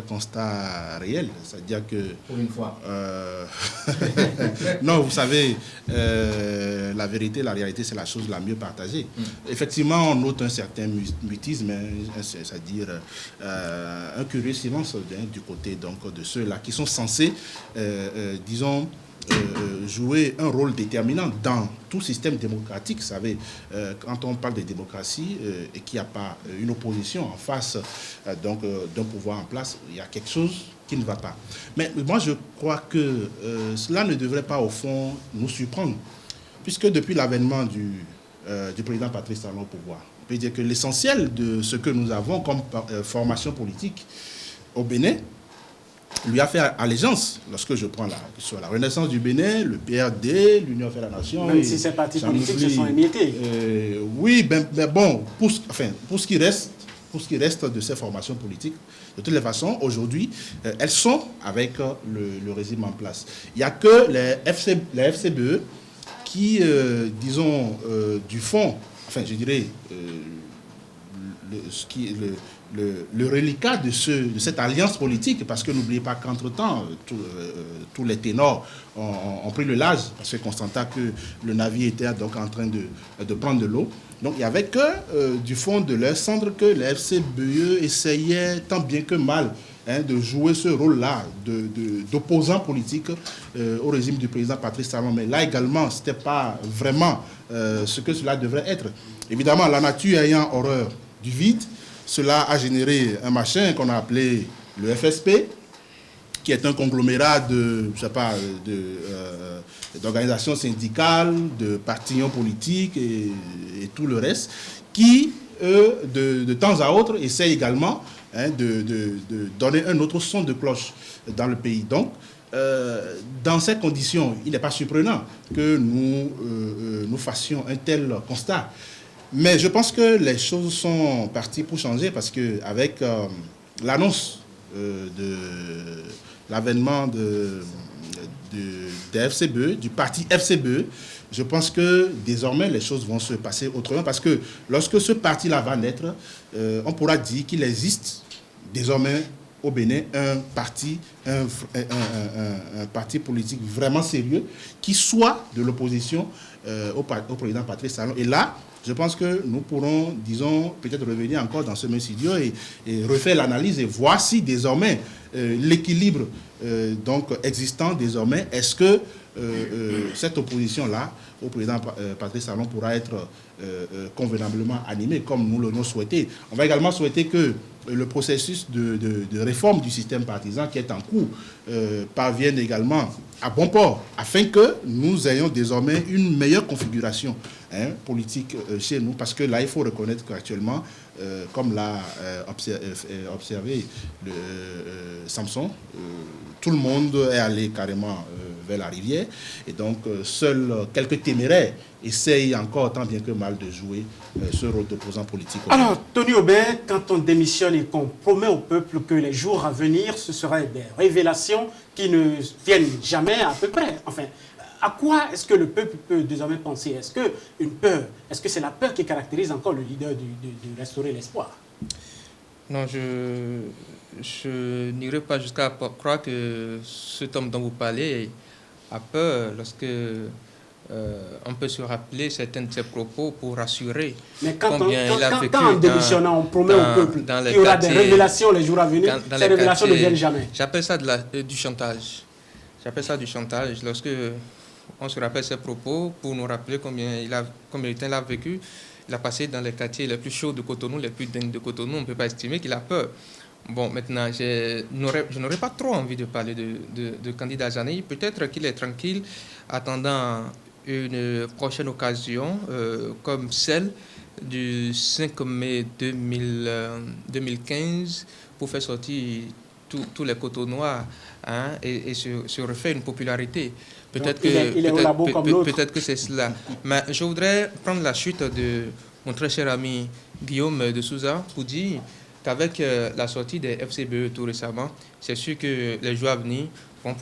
constat réel. C'est-à-dire que... Pour une fois. Non, vous savez, la vérité, la réalité, c'est la chose la mieux partagée. Effectivement, on note un certain mutisme, c'est-à-dire un curieux silence du côté donc, de ceux-là qui sont censés, disons, jouer un rôle déterminant dans tout système démocratique. Vous savez, quand on parle de démocratie et qu'il n'y a pas une opposition en face d'un pouvoir en place, il y a quelque chose qui ne va pas. Mais moi, je crois que cela ne devrait pas, au fond, nous surprendre, puisque depuis l'avènement du président Patrice Talon au pouvoir, on peut dire que l'essentiel de ce que nous avons comme formation politique au Bénin lui a fait allégeance. Lorsque je prends sur la Renaissance du Bénin, le PRD, l'Union fait la Nation... Même si ces partis politiques se sont émiettés. Oui, mais bon, pour ce qui reste de ces formations politiques, de toutes les façons, aujourd'hui, elles sont avec le régime en place. Il n'y a que les FCBE qui, disons, du fond, enfin, je dirais, le reliquat de cette alliance politique, parce que n'oubliez pas qu'entre-temps, tous les ténors ont pris le large, parce que constata que le navire était donc en train de prendre de l'eau. Donc il n'y avait que du fond de leur cendre que les FCBE essayaient tant bien que mal de jouer ce rôle-là d'opposant politique au régime du président Patrice Talon. Mais là également, ce n'était pas vraiment ce que cela devrait être. Évidemment, la nature ayant horreur du vide, cela a généré un machin qu'on a appelé le FSP, qui est un conglomérat d'organisations syndicales, de partillons politiques et tout le reste, qui, de temps à autre, essayent également de donner un autre son de cloche dans le pays. Donc, dans ces conditions, il n'est pas surprenant que nous fassions un tel constat. Mais je pense que les choses sont parties pour changer, parce qu'avec l'annonce de l'avènement des FCBE, du parti FCBE, je pense que désormais les choses vont se passer autrement, parce que lorsque ce parti-là va naître, on pourra dire qu'il existe désormais au Bénin un parti politique vraiment sérieux qui soit de l'opposition au président Patrice Talon. Et là, je pense que nous pourrons, disons, peut-être revenir encore dans ce même studio et refaire l'analyse et voir si désormais l'équilibre donc existant désormais, est-ce que cette opposition-là au président Patrice Talon pourra être convenablement animée comme nous l'aurions souhaité. On va également souhaiter que le processus de réforme du système partisan qui est en cours parvienne également à bon port, afin que nous ayons désormais une meilleure configuration politique chez nous, parce que là, il faut reconnaître qu'actuellement, comme l'a observé Samson, tout le monde est allé carrément vers la rivière, et donc seuls quelques téméraires essayent encore tant bien que mal de jouer ce rôle d'opposant politique. Alors, Tony Aubin, quand on démissionne et qu'on promet au peuple que les jours à venir, ce sera des révélations qui ne viennent jamais à peu près. Enfin, à quoi est-ce que le peuple peut désormais penser? Est-ce que c'est la peur qui caractérise encore le leader de restaurer l'espoir? Non, je n'irai pas jusqu'à croire que cet homme dont vous parlez a peur lorsque on peut se rappeler certains de ses propos pour rassurer combien il a vécu en démissionnant, on promet au peuple qu'il y aura des révélations les jours à venir, ces révélations ne viennent jamais. J'appelle ça du chantage. J'appelle ça du chantage. Lorsque on se rappelle ses propos pour nous rappeler combien il a vécu, il a passé dans les quartiers les plus chauds de Cotonou, les plus dingues de Cotonou, on ne peut pas estimer qu'il a peur. Bon, maintenant, je n'aurais pas trop envie de parler de candidat Jani. Peut-être qu'il est tranquille, attendant une prochaine occasion, comme celle du 5 mai 2015, pour faire sortir tous les Cotonois et se refaire une popularité. Peut-être que c'est cela. Mais je voudrais prendre la chute de mon très cher ami Guillaume de Souza pour dire qu'avec la sortie des FCBE tout récemment, c'est sûr que les jours à venir vont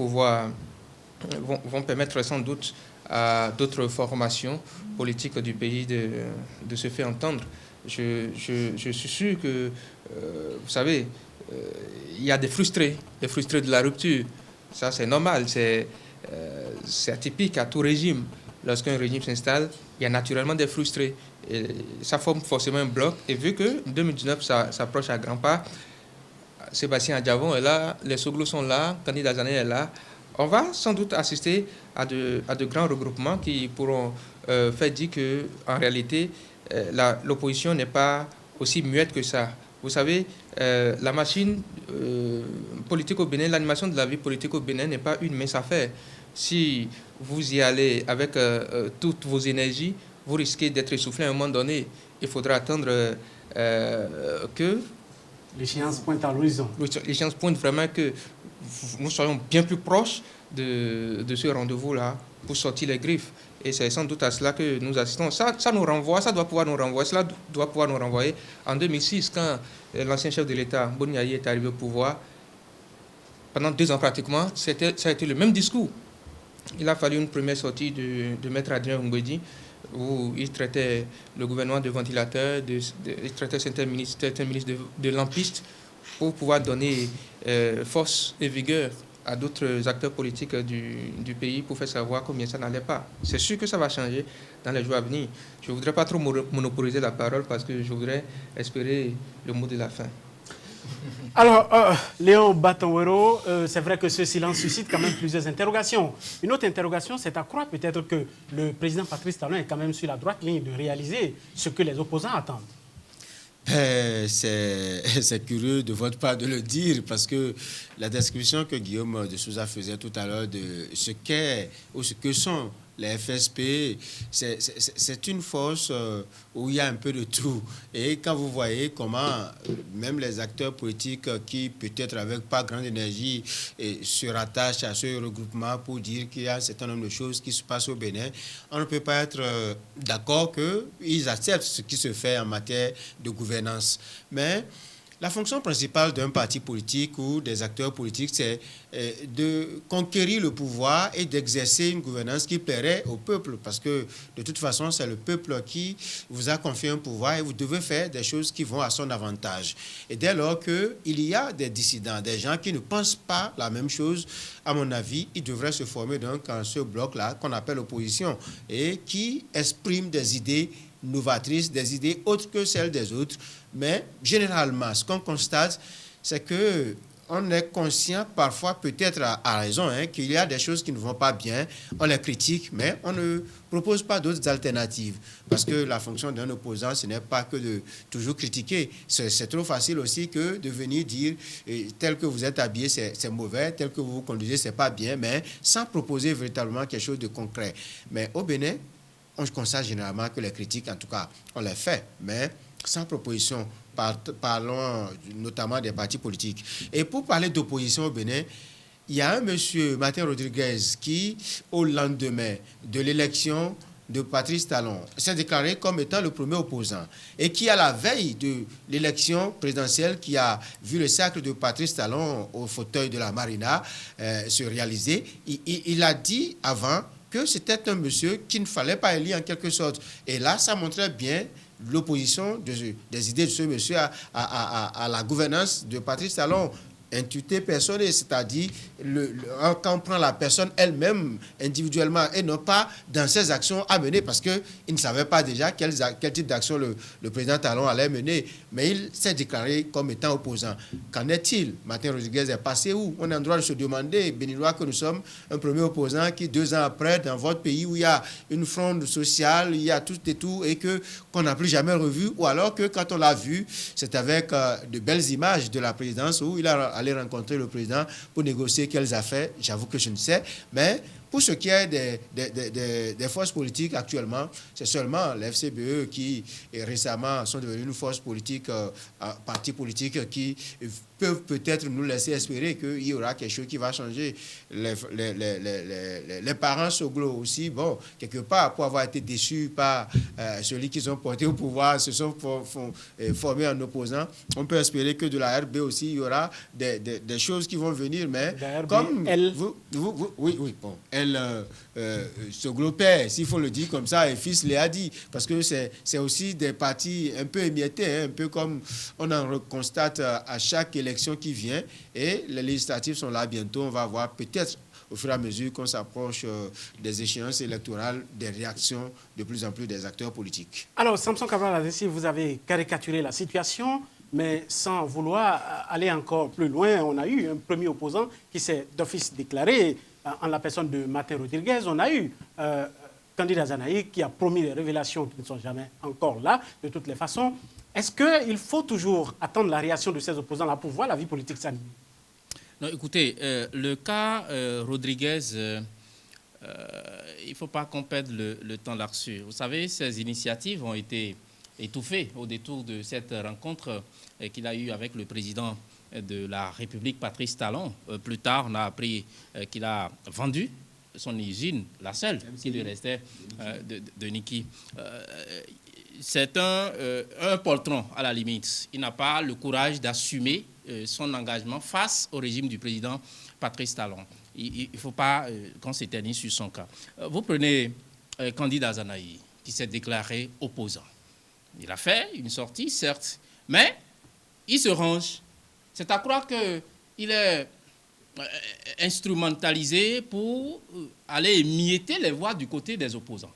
permettre sans doute à d'autres formations politiques du pays de se faire entendre. Je suis sûr que, vous savez, il y a des frustrés de la rupture. Ça, c'est normal, c'est atypique à tout régime. Lorsqu'un régime s'installe, il y a naturellement des frustrés. Et ça forme forcément un bloc. Et vu que 2019 ça s'approche à grands pas, Sébastien Adjavon est là, les Soglo sont là, candidat Zané est là. On va sans doute assister à de grands regroupements qui pourront faire dire qu'en réalité, l'opposition n'est pas aussi muette que ça. Vous savez, la machine politique au Bénin, l'animation de la vie politique au Bénin n'est pas une mince affaire. Si vous y allez avec toutes vos énergies, vous risquez d'être essoufflé à un moment donné. Il faudra attendre que l'échéance pointe à l'horizon. L'échéance pointe vraiment que nous soyons bien plus proches de ce rendez-vous-là pour sortir les griffes. Et c'est sans doute à cela que nous assistons. Ça nous renvoie, ça doit pouvoir nous renvoyer. Cela doit pouvoir nous renvoyer en 2006, quand l'ancien chef de l'État, Boniaï, est arrivé au pouvoir. Pendant 2 ans pratiquement, ça a été le même discours. Il a fallu une première sortie de Maître Adrien Ngwedi, où il traitait le gouvernement de ventilateur, il traitait certains ministres de lampistes, pour pouvoir donner force et vigueur à d'autres acteurs politiques du pays pour faire savoir combien ça n'allait pas. C'est sûr que ça va changer dans les jours à venir. Je ne voudrais pas trop monopoliser la parole parce que je voudrais espérer le mot de la fin. Alors, Léon Batanwero, c'est vrai que ce silence suscite quand même plusieurs interrogations. Une autre interrogation, c'est à croire peut-être que le président Patrice Talon est quand même sur la droite ligne de réaliser ce que les opposants attendent. C'est curieux de votre part de le dire, parce que la description que Guillaume de Souza faisait tout à l'heure de ce qu'est ou ce que sont les FSP, c'est une force où il y a un peu de tout. Et quand vous voyez comment même les acteurs politiques qui, peut-être avec pas grande énergie, se rattachent à ce regroupement pour dire qu'il y a un certain nombre de choses qui se passent au Bénin, on ne peut pas être d'accord qu'ils acceptent ce qui se fait en matière de gouvernance. Mais la fonction principale d'un parti politique ou des acteurs politiques, c'est de conquérir le pouvoir et d'exercer une gouvernance qui plairait au peuple. Parce que, de toute façon, c'est le peuple qui vous a confié un pouvoir et vous devez faire des choses qui vont à son avantage. Et dès lors qu'il y a des dissidents, des gens qui ne pensent pas la même chose, à mon avis, ils devraient se former donc en ce bloc-là qu'on appelle opposition et qui expriment des idées novatrices, des idées autres que celles des autres. Mais généralement, ce qu'on constate, c'est qu'on est conscient, parfois peut-être à raison, qu'il y a des choses qui ne vont pas bien, on les critique, mais on ne propose pas d'autres alternatives. Parce que la fonction d'un opposant, ce n'est pas que de toujours critiquer. C'est trop facile aussi que de venir dire tel que vous êtes habillé, c'est mauvais, tel que vous vous conduisez, c'est pas bien, mais sans proposer véritablement quelque chose de concret. Mais au Bénin, on constate généralement que les critiques, en tout cas, on les fait, mais sans proposition. Parlons notamment des partis politiques. Et pour parler d'opposition au Bénin, il y a un monsieur, Martin Rodriguez, qui, au lendemain de l'élection de Patrice Talon, s'est déclaré comme étant le premier opposant. Et qui, à la veille de l'élection présidentielle, qui a vu le cercle de Patrice Talon au fauteuil de la Marina se réaliser, il a dit avant que c'était un monsieur qu'il ne fallait pas élire en quelque sorte. Et là, ça montrait bien l'opposition des idées de ce monsieur à la gouvernance de Patrice Talon. Intuité personnelle, c'est-à-dire quand on prend la personne elle-même individuellement et non pas dans ses actions à mener, parce qu'il ne savait pas déjà quel type d'action le président Talon allait mener, mais il s'est déclaré comme étant opposant. Qu'en est-il? Martin Rodriguez est passé où? On a le droit de se demander, béninois, que nous sommes un premier opposant qui, 2 ans après, dans votre pays où il y a une fronde sociale, il y a tout et tout, et qu'on n'a plus jamais revu, ou alors que quand on l'a vu, c'est avec de belles images de la présidence où il a aller rencontrer le président pour négocier quelles affaires, j'avoue que je ne sais, mais pour ce qui est des forces politiques actuellement, c'est seulement l'FCBE qui récemment sont devenus une force politique, un parti politique qui peuvent peut-être nous laisser espérer qu'il y aura quelque chose qui va changer. Les parents Soglo aussi, bon, quelque part, pour avoir été déçus par celui qu'ils ont porté au pouvoir, se sont formés en opposant. On peut espérer que de la RB aussi, il y aura des choses qui vont venir, mais comme oui, bon, Soglo père, s'il faut le dire comme ça, et fils l'a dit, parce que c'est aussi des partis un peu émiettés, hein, un peu comme on en constate à chaque élection qui vient, et les législatives sont là bientôt. On va voir peut-être au fur et à mesure qu'on s'approche des échéances électorales, des réactions de plus en plus des acteurs politiques. Alors, Samson Cabral, vous avez caricaturé la situation, mais sans vouloir aller encore plus loin. On a eu un premier opposant qui s'est d'office déclaré en la personne de Martin Rodriguez. On a eu Candide Azanaï qui a promis des révélations qui ne sont jamais encore là, de toutes les façons. Est-ce qu'il faut toujours attendre la réaction de ces opposants-là pour voir la vie politique s'animer? Non, écoutez, le cas Rodriguez, il ne faut pas qu'on perde le temps là-dessus. Vous savez, ces initiatives ont été étouffées au détour de cette rencontre qu'il a eue avec le président de la République, Patrice Talon. Plus tard, on a appris qu'il a vendu son usine, la seule qui lui restait de Niki. C'est un poltron, à la limite. Il n'a pas le courage d'assumer son engagement face au régime du président Patrice Talon. Il ne faut pas qu'on s'éternise sur son cas. Vous prenez Candide Azanaï, qui s'est déclaré opposant. Il a fait une sortie, certes, mais il se range. C'est à croire qu'il est instrumentalisé pour aller émietter les voix du côté des opposants.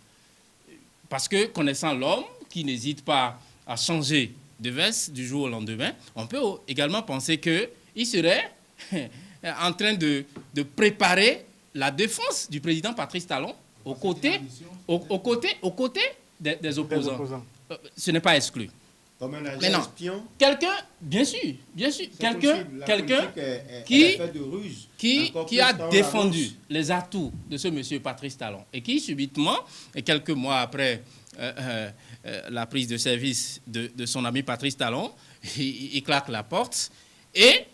Parce que, connaissant l'homme, qui n'hésite pas à changer de veste du jour au lendemain, on peut également penser qu'il serait en train de préparer la défense du président Patrice Talon aux côtés des opposants. Ce n'est pas exclu. Comme un agent espion. Quelqu'un, bien sûr, quelqu'un qui a défendu les atouts de ce monsieur Patrice Talon et qui subitement, et quelques mois après la prise de service de son ami Patrice Talon, il claque la porte et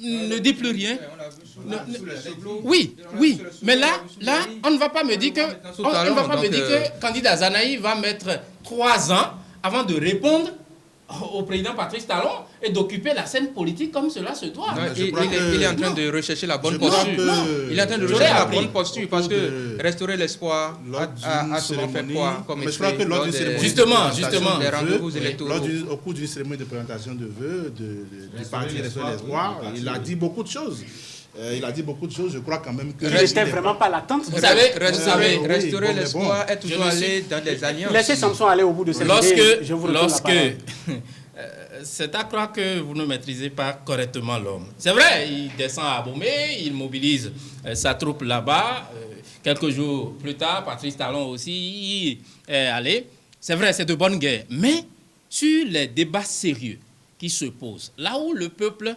ne dit plus rien. Oui, mais là, on ne va pas me dire que Candide Azanaï va mettre 3 ans avant de répondre au président Patrice Talon et d'occuper la scène politique comme cela se doit. Non, il est en train de rechercher la bonne posture. Il est en train de rechercher la bonne posture parce que restaurer l'espoir a souvent fait quoi comme effet justement des rendez-vous électoraux. Au cours d'une cérémonie de présentation de vœux du parti Restaurer l'espoir, il a dit beaucoup de choses. Je crois quand même que... Il n'était vraiment pas l'attente. Vous savez, restaurer l'espoir est toujours aller dans des alliances. Laissez Samson aller au bout de cette idée. C'est à croire que vous ne maîtrisez pas correctement l'homme. C'est vrai, il descend à Abomey, il mobilise sa troupe là-bas. Quelques jours plus tard, Patrice Talon aussi est allé. C'est vrai, c'est de bonne guerre. Mais sur les débats sérieux qui se posent, là où le peuple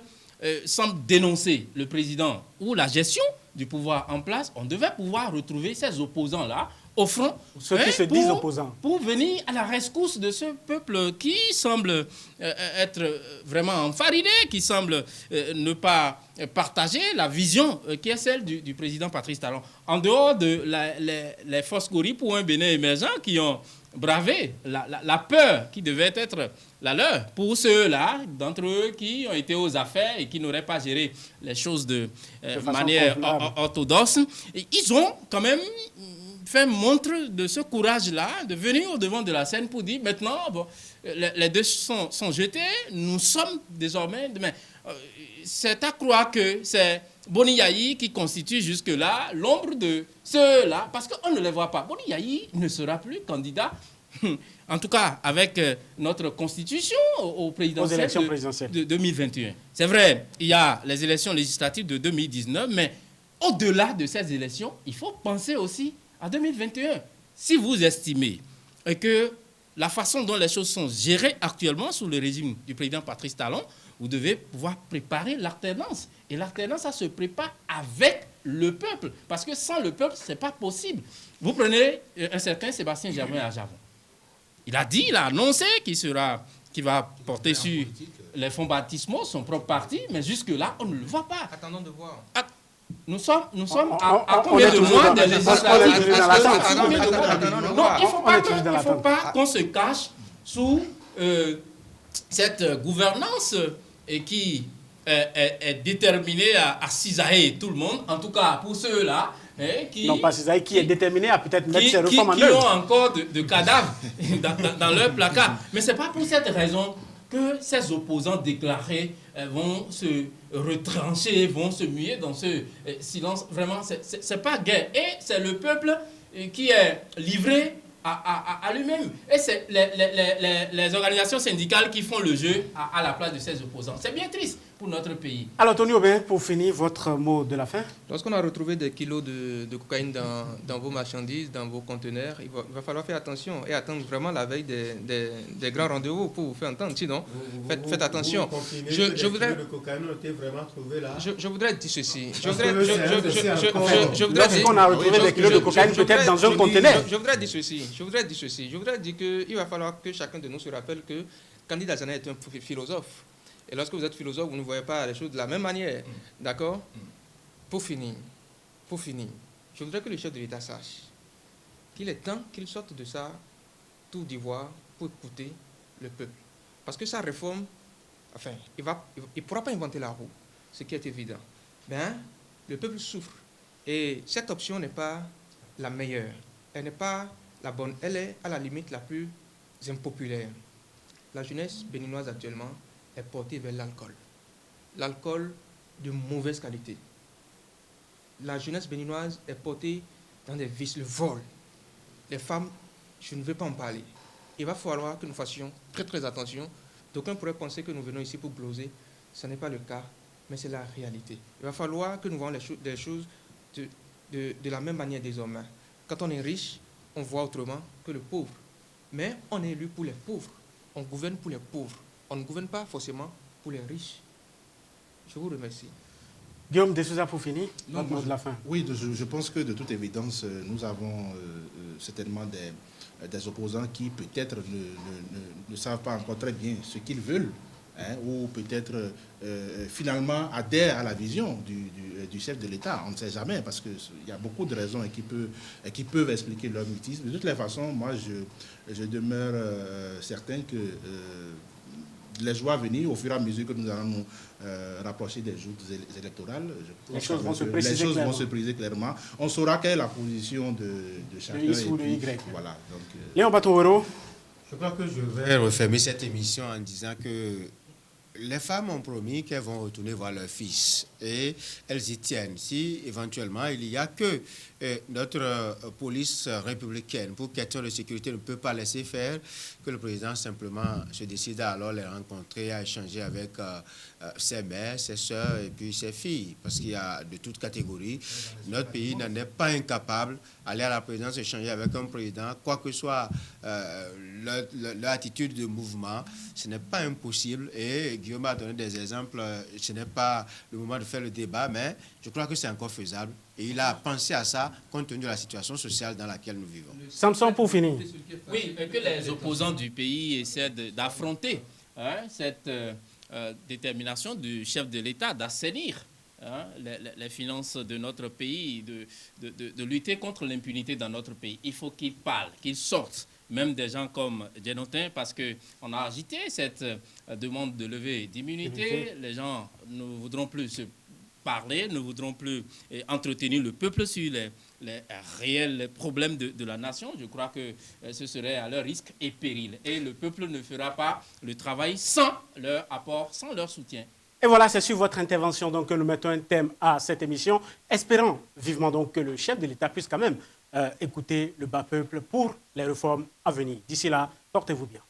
semble dénoncer le président ou la gestion du pouvoir en place, on devait pouvoir retrouver ces opposants-là au front, ceux qui se disent opposants, pour venir à la rescousse de ce peuple qui semble être vraiment enfariné, qui semble ne pas partager la vision qui est celle du président Patrice Talon. En dehors de les forces Gori pour un Bénin émergent qui ont bravé la peur qui devait être la leur pour ceux-là d'entre eux qui ont été aux affaires et qui n'auraient pas géré les choses de manière orthodoxe. Et ils ont quand même fait montre de ce courage-là, de venir au devant de la scène pour dire maintenant, bon, les deux sont jetés, nous sommes désormais demain. C'est à croire que c'est Boni Yayi qui constitue jusque-là l'ombre de ceux-là, parce qu'on ne les voit pas. Boni Yayi ne sera plus candidat, en tout cas avec notre constitution aux élections présidentielles de 2021. C'est vrai, il y a les élections législatives de 2019, mais au-delà de ces élections, il faut penser aussi à 2021. Si vous estimez que la façon dont les choses sont gérées actuellement sous le régime du président Patrice Talon, vous devez pouvoir préparer l'alternance. Et l'alternance, ça se prépare avec le peuple. Parce que sans le peuple, ce n'est pas possible. Vous prenez un certain Sébastien Germain à Javon. Il a dit, il a annoncé qu'il va porter sur les fonds baptismaux son propre parti, mais jusque-là, on ne le voit pas. Attendons de voir. Nous sommes à combien de mois des législatives? Non, il ne faut pas qu'on se cache sous cette gouvernance qui est déterminée à cisailler tout le monde, en tout cas pour ceux-là. Non, pas cisailler, qui est déterminé à peut-être mettre ces réformes en œuvre. Qui ont encore de cadavres dans leur placard. Mais ce n'est pas pour cette raison que ces opposants déclarés vont se retrancher, vont se muer dans ce silence. Vraiment, c'est pas gai. Et c'est le peuple qui est livré à lui-même. Et c'est les organisations syndicales qui font le jeu à la place de ces opposants. C'est bien triste pour notre pays. Alors, Tony Aubin, pour finir, votre mot de la fin. Lorsqu'on a retrouvé des kilos de cocaïne dans vos marchandises, dans vos conteneurs, il va falloir faire attention et attendre vraiment la veille des grands rendez-vous pour vous faire entendre. Sinon, faites attention. Je voudrais... de cocaïne ont été vraiment trouvés là. Je voudrais dire ceci. Lorsqu'on a retrouvé des kilos de cocaïne peut-être dans un conteneur. Je voudrais dire ceci. Je voudrais dire qu'il va falloir que chacun de nous se rappelle que Candy Dazana est un philosophe. Et lorsque vous êtes philosophe, vous ne voyez pas les choses de la même manière. D'accord? Pour finir, je voudrais que le chef de l'État sache qu'il est temps qu'il sorte de sa tour d'ivoire pour écouter le peuple. Parce que sa réforme, enfin, il ne pourra pas inventer la roue, ce qui est évident. Ben, le peuple souffre. Et cette option n'est pas la meilleure. Elle n'est pas la bonne. Elle est à la limite la plus impopulaire. La jeunesse béninoise actuellement est portée vers l'alcool. L'alcool de mauvaise qualité. La jeunesse béninoise est portée dans des vices, le vol. Les femmes, je ne veux pas en parler. Il va falloir que nous fassions très très attention. D'aucuns pourraient penser que nous venons ici pour bloser. Ce n'est pas le cas, mais c'est la réalité. Il va falloir que nous voyons les choses de la même manière désormais. Quand on est riche, on voit autrement que le pauvre. Mais on est élu pour les pauvres. On gouverne pour les pauvres. On ne gouverne pas forcément pour les riches. Je vous remercie. Guillaume Dessouza, pour finir, votre mot de la fin. Oui, je pense que de toute évidence, nous avons certainement des opposants qui peut-être ne savent pas encore très bien ce qu'ils veulent, hein, ou peut-être finalement adhèrent à la vision du chef de l'État. On ne sait jamais, parce qu'il y a beaucoup de raisons qui peuvent expliquer leur mutisme. De toutes les façons, moi, je demeure certain que les jours à venir, au fur et à mesure que nous allons nous rapprocher des jours électorales, les choses vont se préciser clairement. On saura quelle est la position de chacun. De X ou de Y. Voilà. Donc, Léon Batouero. Je crois que je vais refermer cette émission en disant que les femmes ont promis qu'elles vont retourner voir leurs fils et elles y tiennent. Si éventuellement il n'y a que notre police républicaine pour question de sécurité ne peut pas laisser faire, que le président simplement se décide à alors les rencontrer, à échanger avec ses mères, ses soeurs et puis ses filles, parce qu'il y a de toutes catégories. Notre pays n'en est pas incapable. Aller à la présidence, échanger avec un président, quoi que soit leur attitude de mouvement, ce n'est pas impossible. Et Guillaume a donné des exemples. Ce n'est pas le moment de faire le débat, mais je crois que c'est encore faisable. Et il a pensé à ça compte tenu de la situation sociale dans laquelle nous vivons. Samson, pour finir. Oui, que les opposants du pays essaient d'affronter cette détermination du chef de l'État d'assainir les finances de notre pays, de lutter contre l'impunité dans notre pays. Il faut qu'ils parlent, qu'ils sortent, même des gens comme Djenotin, parce qu'on a agité cette demande de levée d'immunité. Les gens ne voudront plus se parler, ne voudront plus entretenir le peuple sur les réels problèmes de la nation. Je crois que ce serait à leur risque et péril. Et le peuple ne fera pas le travail sans leur apport, sans leur soutien. Et voilà, c'est sur votre intervention donc, que nous mettons un thème à cette émission, espérant vivement donc, que le chef de l'État puisse quand même écouter le bas peuple pour les réformes à venir. D'ici là, portez-vous bien.